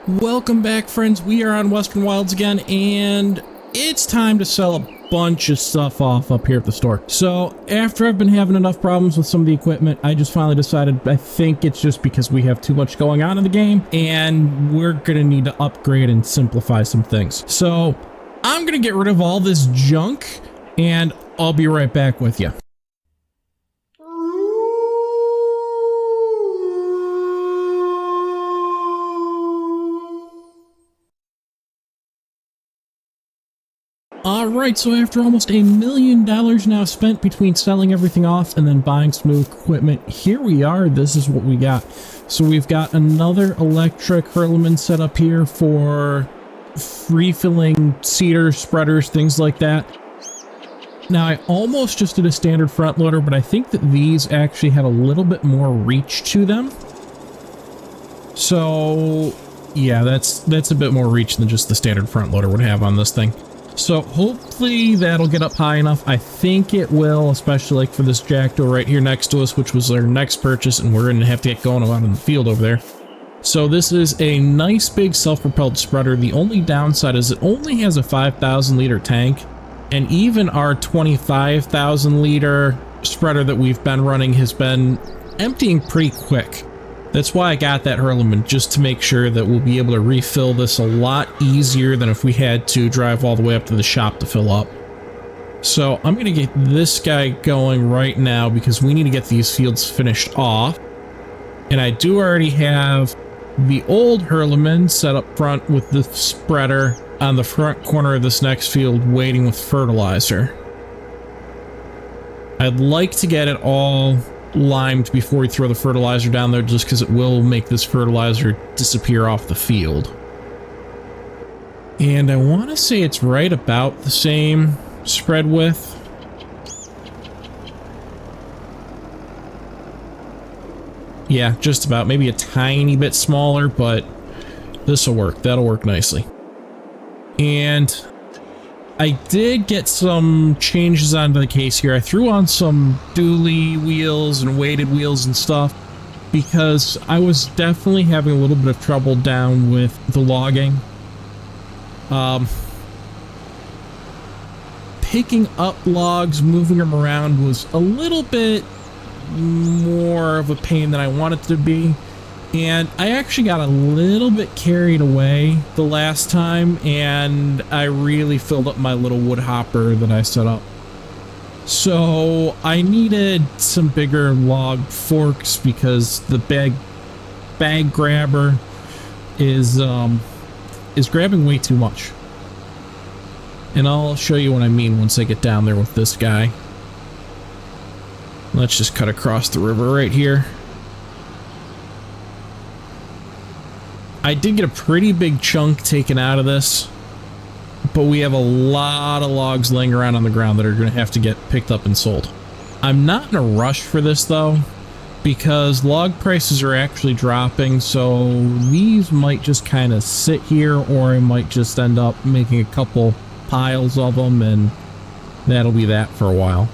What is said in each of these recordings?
Welcome back, friends. We are on Western Wilds again, and it's time to sell a bunch of stuff off up here at the store. So after I've been having enough problems with some of the equipment, I just finally decided I think it's just because we have too much going on in the game and we're gonna need to upgrade and simplify some things. So I'm gonna get rid of all this junk and I'll be right back with you. Alright, so after almost $1 million now spent between selling everything off and then buying some new equipment, here we are. This is what we got. So we've got another electric hurlman set up here for refilling seeders, spreaders, things like that. Now I almost just did a standard front loader, but I think that these actually have a little bit more reach to them. So yeah, that's a bit more reach than just the standard front loader would have on this thing. So hopefully that'll get up high enough. I think it will, especially like for this jackdaw right here next to us, which was our next purchase, and we're gonna have to get going out in the field over there. So this is a nice big self-propelled spreader. The only downside is it only has a 5,000 liter tank, and even our 25,000 liter spreader that we've been running has been emptying pretty quick. That's why I got that hurlman, just to make sure that we'll be able to refill this a lot easier than if we had to drive all the way up to the shop to fill up. So I'm going to get this guy going right now because we need to get these fields finished off. And I do already have the old hurlman set up front with the spreader on the front corner of this next field waiting with fertilizer. I'd like to get it all limed before we throw the fertilizer down there, just because it will make this fertilizer disappear off the field. And I want to say it's right about the same spread width. Yeah, just about. Maybe a tiny bit smaller, but this will work. That'll work nicely. And I did get some changes onto the case here. I threw on some dually wheels and weighted wheels and stuff because I was definitely having a little bit of trouble down with the logging. Picking up logs, moving them around was a little bit more of a pain than I wanted it to be. And I actually got a little bit carried away the last time, and I really filled up my little wood hopper that I set up. So I needed some bigger log forks because the bag grabber is grabbing way too much. And I'll show you what I mean once I get down there with this guy. Let's just cut across the river right here. I did get a pretty big chunk taken out of this, but we have a lot of logs laying around on the ground that are going to have to get picked up and sold. I'm not in a rush for this though, because log prices are actually dropping, so these might just kind of sit here, or I might just end up making a couple piles of them, and that'll be that for a while.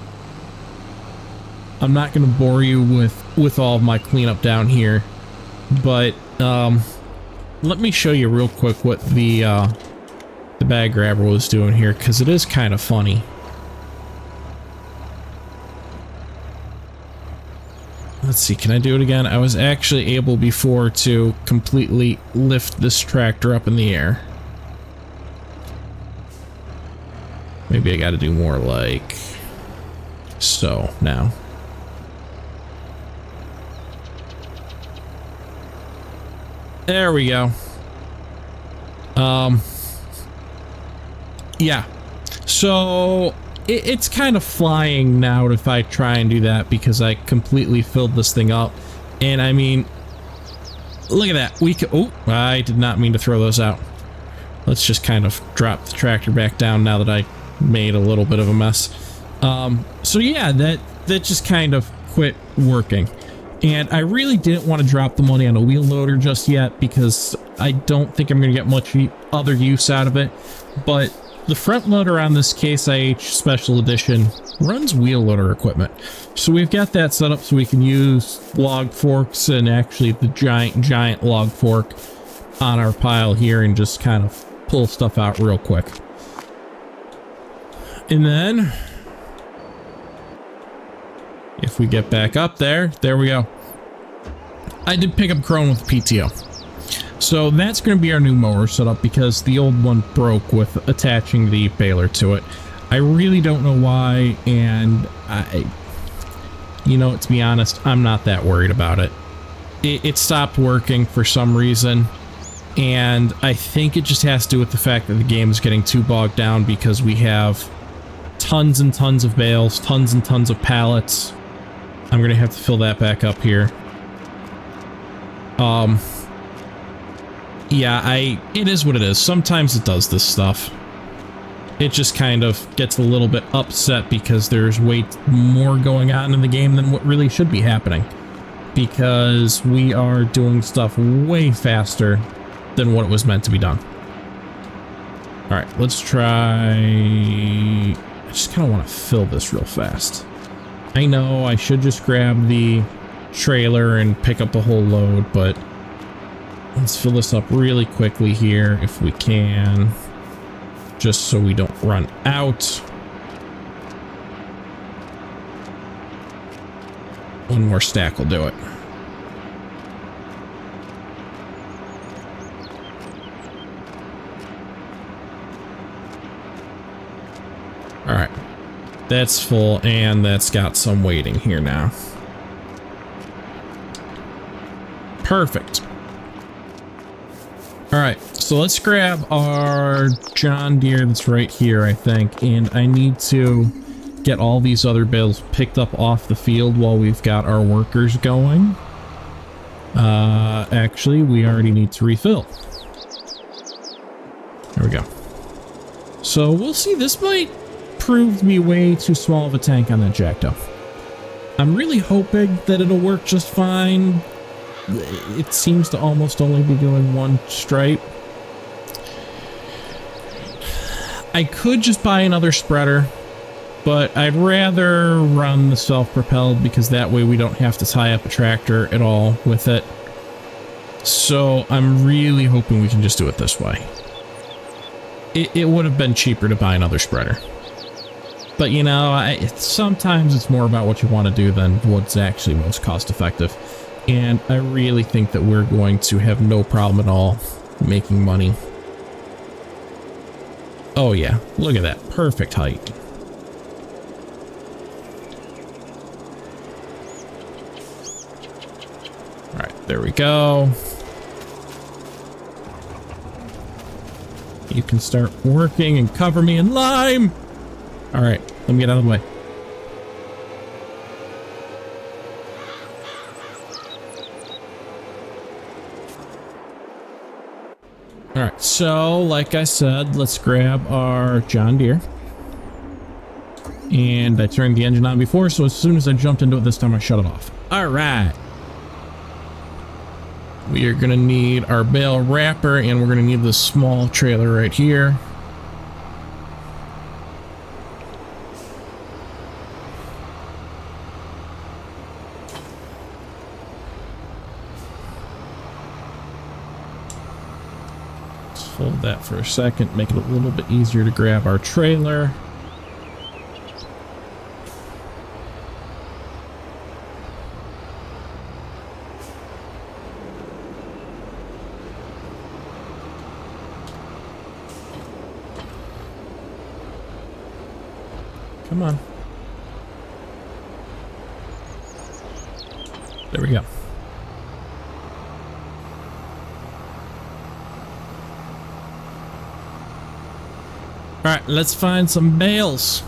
I'm not going to bore you with all of my cleanup down here, but let me show you real quick what the bag grabber was doing here, because it is kind of funny. Let's see, can I do it again? I was actually able before to completely lift this tractor up in the air. Maybe I got to do more like so now. There we go. Yeah. So it's kind of flying now if I try and do that because I completely filled this thing up. And I mean, look at that. We could, oh, I did not mean to throw those out. Let's just kind of drop the tractor back down now that I made a little bit of a mess. So yeah, that just kind of quit working. And I really didn't want to drop the money on a wheel loader just yet because I don't think I'm going to get much other use out of it. But the front loader on this Case IH Special Edition runs wheel loader equipment. So we've got that set up so we can use log forks, and actually the giant log fork on our pile here and just kind of pull stuff out real quick. And then if we get back up there we go. I did pick up Crone with PTO. So that's going to be our new mower setup because the old one broke with attaching the baler to it. I really don't know why, and you know, to be honest, I'm not that worried about it. It stopped working for some reason, and I think it just has to do with the fact that the game is getting too bogged down because we have tons and tons of bales, tons and tons of pallets. I'm going to have to fill that back up here. Yeah, it is what it is. Sometimes it does this stuff. It just kind of gets a little bit upset because there's way more going on in the game than what really should be happening. Because we are doing stuff way faster than what it was meant to be done. Alright, let's try... I just kind of want to fill this real fast. I know I should just grab the trailer and pick up a whole load, but let's fill this up really quickly here if we can, just so we don't run out. One more stack will do it. All right, that's full, and that's got some waiting here now. Perfect. All right, so let's grab our John Deere that's right here, I think, and I need to get all these other bales picked up off the field while we've got our workers going. Actually, we already need to refill. There we go. So we'll see. This might prove to be way too small of a tank on that Jacto. I'm really hoping that it'll work just fine. It seems to almost only be doing one stripe. I could just buy another spreader, but I'd rather run the self-propelled because that way we don't have to tie up a tractor at all with it. So I'm really hoping we can just do it this way. It would have been cheaper to buy another spreader. But you know, sometimes it's more about what you want to do than what's actually most cost effective. And I really think that we're going to have no problem at all making money. Oh yeah, look at that. Perfect height. Alright, there we go. You can start working and cover me in lime! Alright, let me get out of the way. Alright, so like I said, let's grab our John Deere. And I turned the engine on before, so as soon as I jumped into it this time, I shut it off. Alright. We are going to need our bale wrapper, and we're going to need this small trailer right here. Hold that for a second, make it a little bit easier to grab our trailer. Come on. There we go. All right, let's find some bales.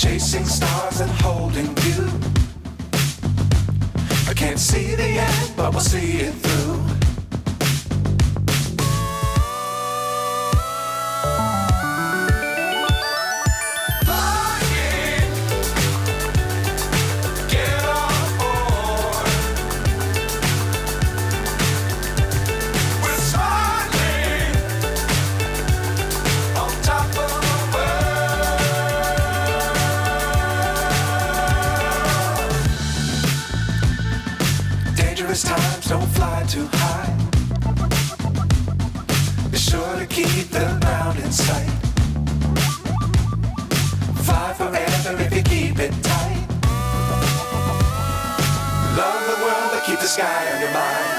chasing stars and holding you. I can't see the end, but we'll see it through. Times don't fly too high. Be sure to keep the ground in sight. Fly forever if you keep it tight. Love the world, but keep the sky on your mind.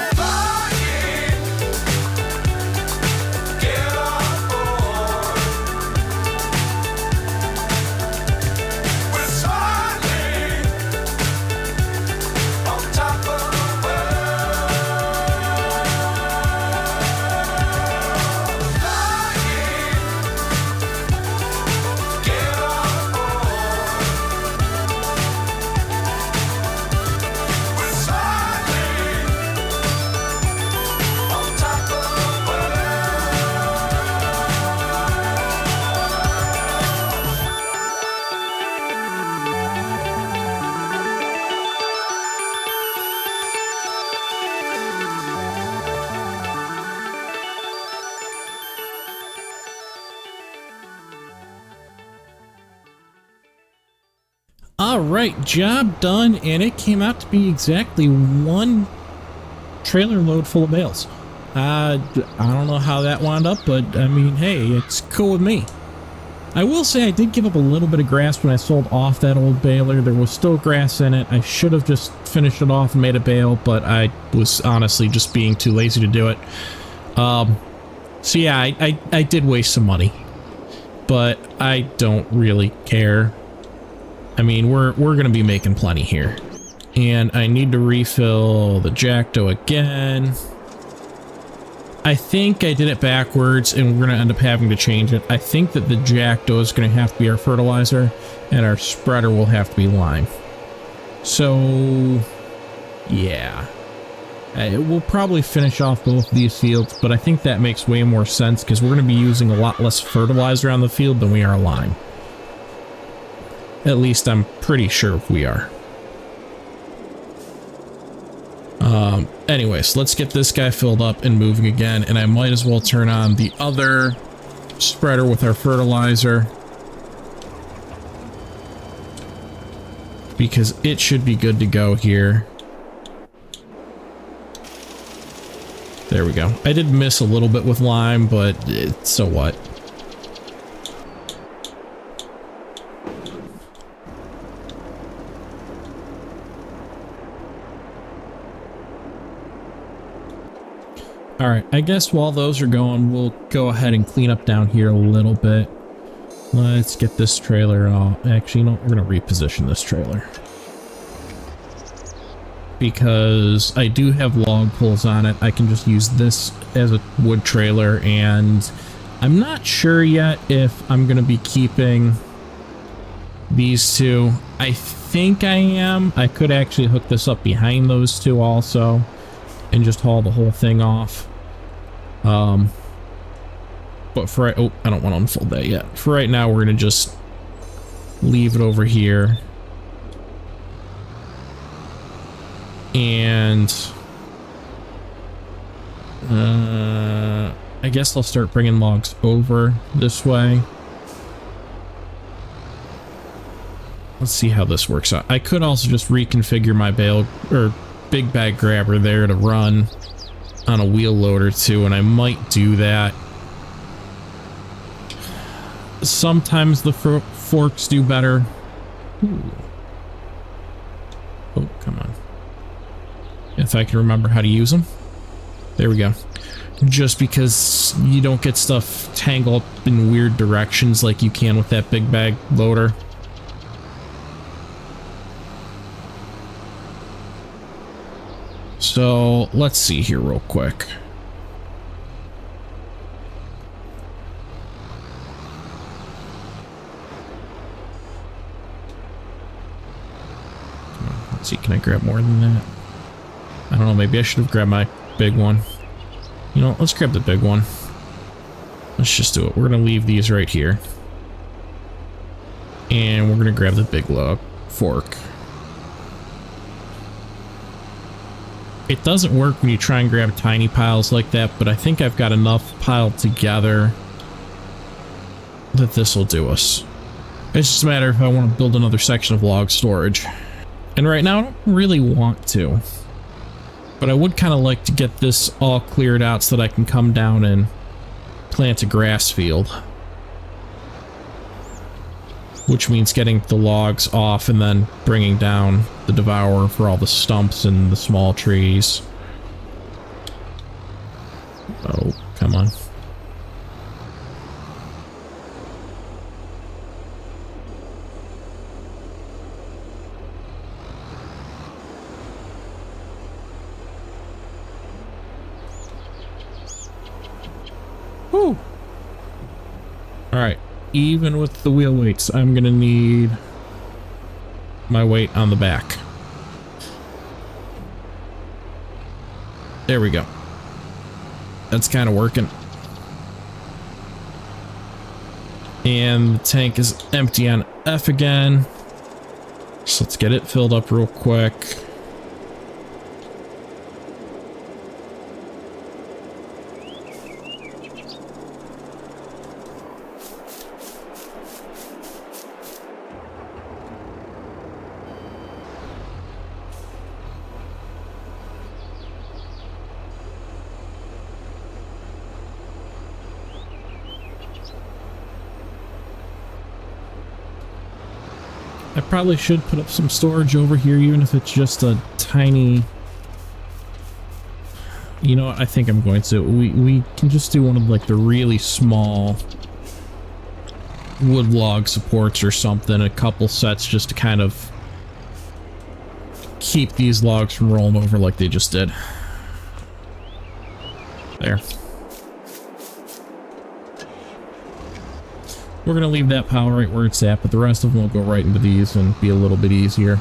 Alright, job done, and it came out to be exactly one trailer load full of bales. I don't know how that wound up, but I mean, hey, it's cool with me. I will say I did give up a little bit of grass when I sold off that old baler. There was still grass in it. I should have just finished it off and made a bale, but I was honestly just being too lazy to do it. So yeah, I did waste some money, but I don't really care. I mean, we're gonna be making plenty here. And I need to refill the Jackdo again. I think I did it backwards and we're gonna end up having to change it. I think that the Jackdo is gonna have to be our fertilizer and our spreader will have to be lime. So yeah. We'll probably finish off both of these fields, but I think that makes way more sense because we're gonna be using a lot less fertilizer on the field than we are lime. At least I'm pretty sure we are. Anyways, let's get this guy filled up and moving again, and I might as well turn on the other spreader with our fertilizer because it should be good to go here. There we go. I did miss a little bit with lime, but so what? Alright, I guess while those are going, we'll go ahead and clean up down here a little bit. Let's get this trailer off. Actually, no, we're going to reposition this trailer. Because I do have log pulls on it. I can just use this as a wood trailer, and I'm not sure yet if I'm going to be keeping these two. I think I am. I could actually hook this up behind those two also and just haul the whole thing off. But for oh, I don't want to unfold that yet. For right now, we're gonna just leave it over here, and I guess I'll start bringing logs over this way. Let's see how this works out. I could also just reconfigure my bale or big bag grabber there to run on a wheel loader too, and I might do that. Sometimes the forks do better. Ooh. Oh, come on. If I can remember how to use them. There we go. Just because you don't get stuff tangled up in weird directions like you can with that big bag loader. So let's see here real quick. see, can I grab more than that? I don't know, maybe I should have grabbed my big one. You know, let's grab the big one. Let's just do it. We're gonna leave these right here. And we're gonna grab the big log fork. It doesn't work when you try and grab tiny piles like that, but I think I've got enough piled together that this will do us. It's just a matter if I want to build another section of log storage. And right now I don't really want to. But I would kind of like to get this all cleared out so that I can come down and plant a grass field. Which means getting the logs off and then bringing down the devourer for all the stumps and the small trees. Oh, come on. Whew. All right. Even with the wheel weights, I'm gonna need my weight on the back. There we go. That's kind of working. And the tank is empty on F again. So let's get it filled up real quick. I probably should put up some storage over here, even if it's just a tiny... You know what? I think I'm going to. We can just do one of like the really small wood log supports or something, a couple sets just to kind of keep these logs from rolling over like they just did. There. We're going to leave that pile right where it's at, but the rest of them will go right into these and be a little bit easier.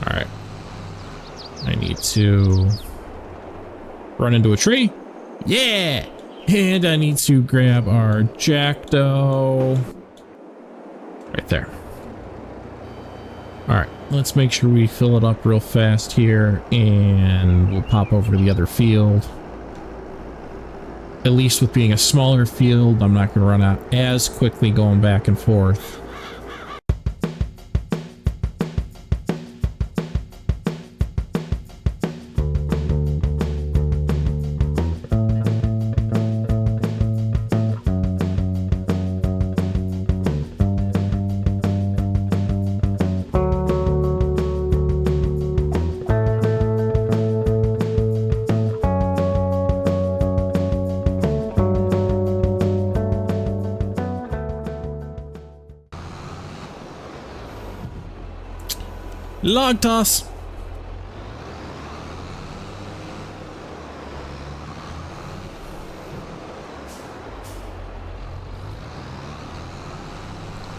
Alright. I need to run into a tree. Yeah! And I need to grab our jackdow. Right there. Alright, let's make sure we fill it up real fast here, and we'll pop over to the other field. At least with being a smaller field, I'm not going to run out as quickly going back and forth. Log toss.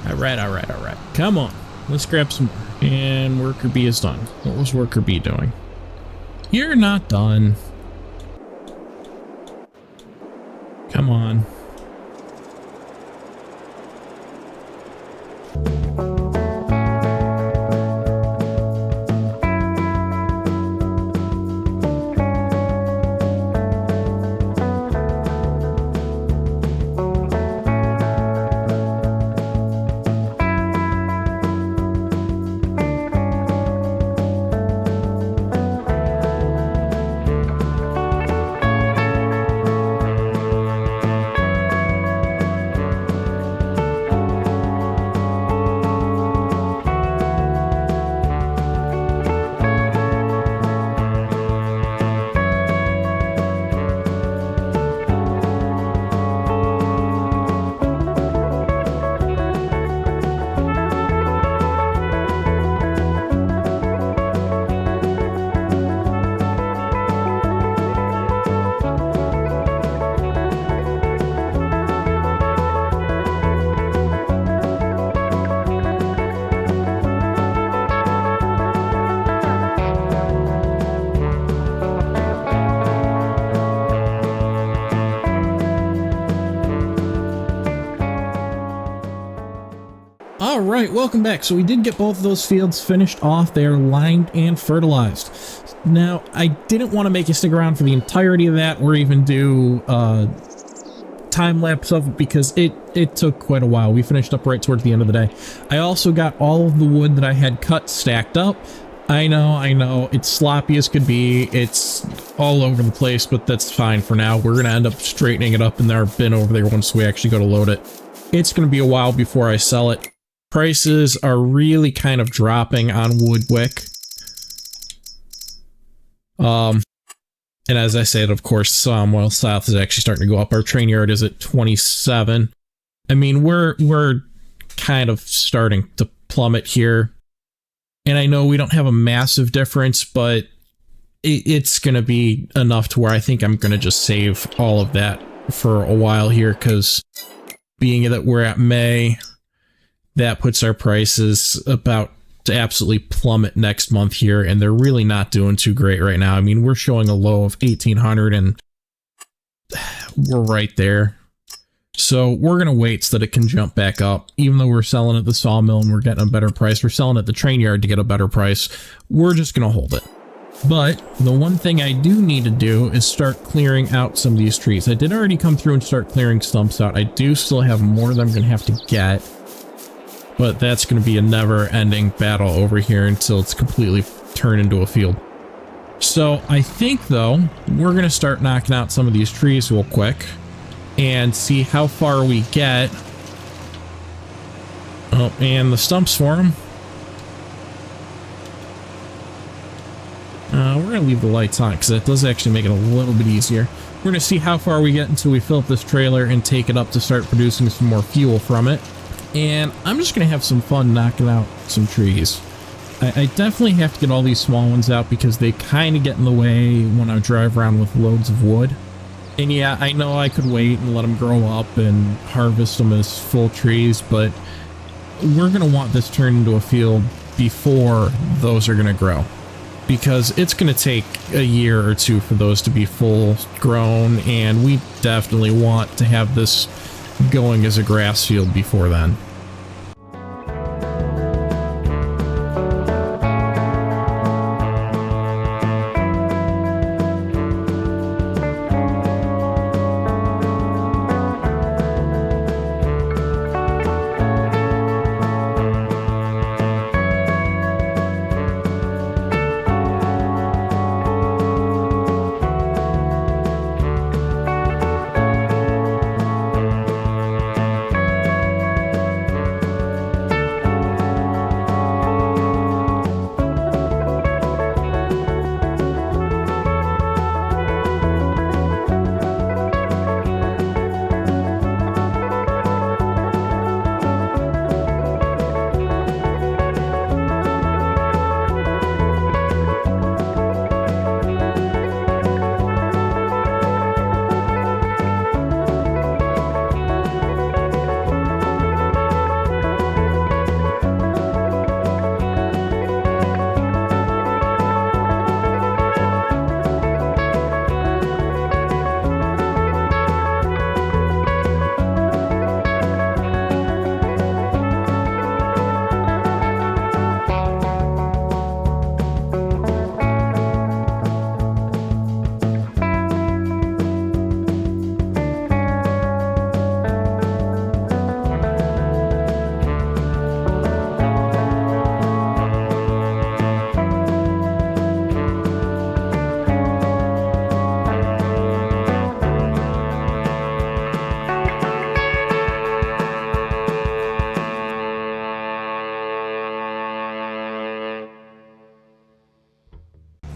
All right. Come on. Let's grab some more. And worker B is done. What was worker B doing? You're not done. Come on. All right, welcome back. So we did get both of those fields finished off. They are lined and fertilized. Now, I didn't want to make you stick around for the entirety of that or even do time lapse of it because it took quite a while. We finished up right towards the end of the day. I also got all of the wood that I had cut stacked up. I know, it's sloppy as could be. It's all over the place, but that's fine for now. We're going to end up straightening it up in our bin over there once we actually go to load it. It's going to be a while before I sell it. Prices are really kind of dropping on Woodwick. And as I said, of course, Sawmill South is actually starting to go up. Our train yard is at 27. I mean, we're kind of starting to plummet here. And I know we don't have a massive difference, but it's going to be enough to where I think I'm going to just save all of that for a while here, because being that we're at May, that puts our prices about to absolutely plummet next month here, and they're really not doing too great right now. I mean, we're showing a low of 1,800 and we're right there. So we're going to wait so that it can jump back up. Even though we're selling at the sawmill and we're getting a better price, we're selling at the train yard to get a better price. We're just going to hold it. But the one thing I do need to do is start clearing out some of these trees. I did already come through and start clearing stumps out. I do still have more that I'm going to have to get. But that's going to be a never-ending battle over here until it's completely turned into a field. So I think, though, we're going to start knocking out some of these trees real quick and see how far we get. Oh, and the stumps for them. We're going to leave the lights on because that does actually make it a little bit easier. We're going to see how far we get until we fill up this trailer and take it up to start producing some more fuel from it. And I'm just going to have some fun knocking out some trees. I definitely have to get all these small ones out because they kind of get in the way when I drive around with loads of wood. And yeah, I know I could wait and let them grow up and harvest them as full trees, but we're going to want this turned into a field before those are going to grow. Because it's going to take a year or two for those to be full grown, and we definitely want to have this going as a grass field before then.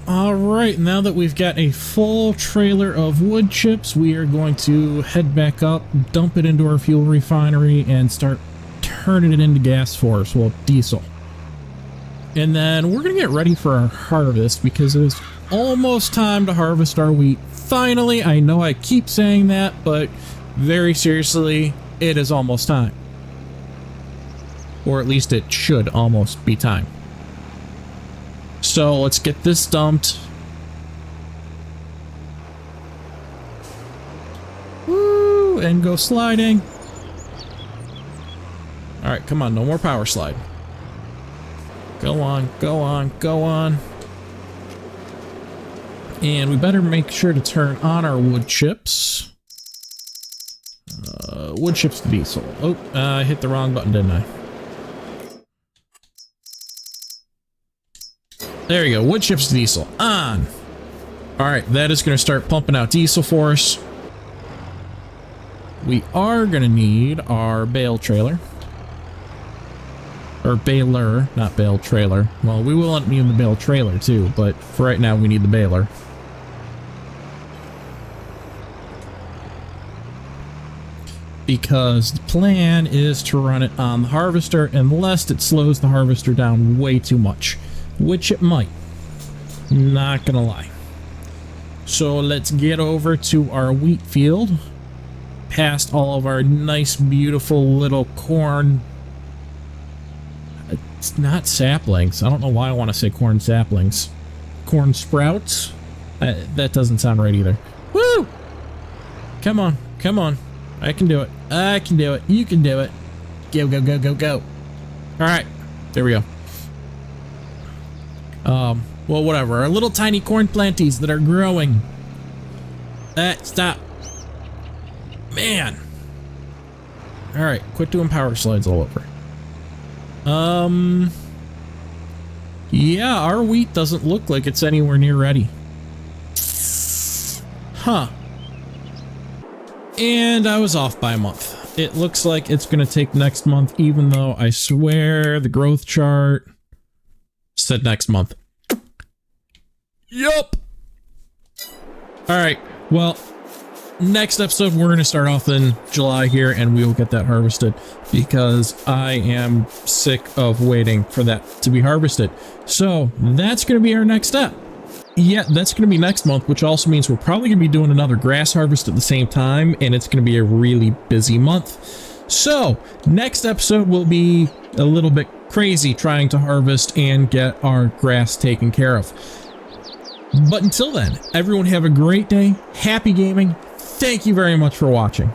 Alright, now that we've got a full trailer of wood chips, we are going to head back up, dump it into our fuel refinery, and start turning it into gas for us, well, diesel. And then we're going to get ready for our harvest because it is almost time to harvest our wheat. Finally, I know I keep saying that, but very seriously, it is almost time. Or at least it should almost be time. So let's get this dumped. Woo! And go sliding. All right, come on, no more power slide. Go on, go on, go on. And we better make sure to turn on our wood chips. Wood chips to diesel. Oh, I hit the wrong button, didn't I? There you go, wood chips to diesel, on. All right, that is gonna start pumping out diesel for us. We are gonna need our bale trailer. Or baler, not bale trailer. Well, we will need the bale trailer too, but for right now we need the baler. Because the plan is to run it on the harvester unless it slows the harvester down way too much, which it might. Not gonna lie. So let's get over to our wheat field, past all of our nice, beautiful little corn. It's not saplings. I don't know why I want to say corn saplings. Corn sprouts? That doesn't sound right either. Woo! Come on, come on. I can do it. I can do it. You can do it. Go, go, go, go, go. All right, there we go. Well, whatever. Our little tiny corn planties that are growing. Stop. Man. All right, quit doing power slides all over. Yeah, our wheat doesn't look like it's anywhere near ready. Huh. And I was off by a month. It looks like it's going to take next month, even though I swear the growth chart said next month. Yup. All right. Well, next episode, we're going to start off in July here, and we will get that harvested because I am sick of waiting for that to be harvested. So that's going to be our next step. Yeah, that's going to be next month, which also means we're probably going to be doing another grass harvest at the same time, and it's going to be a really busy month. So next episode will be a little bit crazy trying to harvest and get our grass taken care of. But until then, everyone have a great day. Happy gaming. Thank you very much for watching.